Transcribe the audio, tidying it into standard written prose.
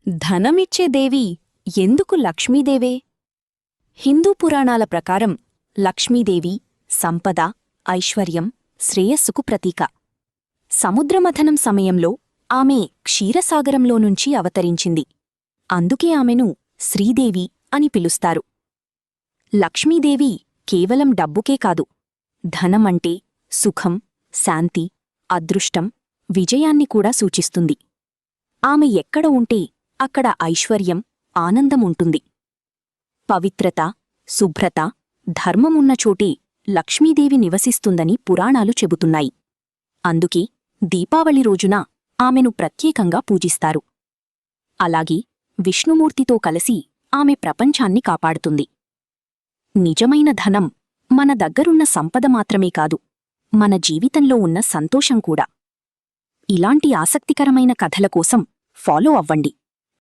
ధనమిచ్చే దేవి ఎందుకు లక్ష్మీదేవే? హిందూ పురాణాల ప్రకారం లక్ష్మీదేవి సంపద, ఐశ్వర్యం, శ్రేయస్సుకు ప్రతీక. సముద్రమథనం సమయంలో ఆమె క్షీరసాగరంలో నుంచి అవతరించింది. అందుకే ఆమెను శ్రీదేవి అని పిలుస్తారు. లక్ష్మీదేవి కేవలం డబ్బుకే కాదు, ధనమంటే సుఖం, శాంతి, అదృష్టం, విజయాన్ని కూడా సూచిస్తుంది. ఆమె ఎక్కడ ఉంటే అక్కడ ఐశ్వర్యం, ఆనందం ఉంటుంది. పవిత్రత, శుభ్రత, ధర్మమున్న చోటే లక్ష్మీదేవి నివసిస్తుందని పురాణాలు చెబుతున్నాయి. అందుకే దీపావళి రోజున ఆమెను ప్రత్యేకంగా పూజిస్తారు. అలాగే విష్ణుమూర్తితో కలిసి ఆమె ప్రపంచాన్ని కాపాడుతుంది. నిజమైన ధనం మన దగ్గరున్న సంపద మాత్రమే కాదు, మన జీవితంలో ఉన్న సంతోషం కూడా. ఇలాంటి ఆసక్తికరమైన కథల కోసం ఫాలో అవ్వండి.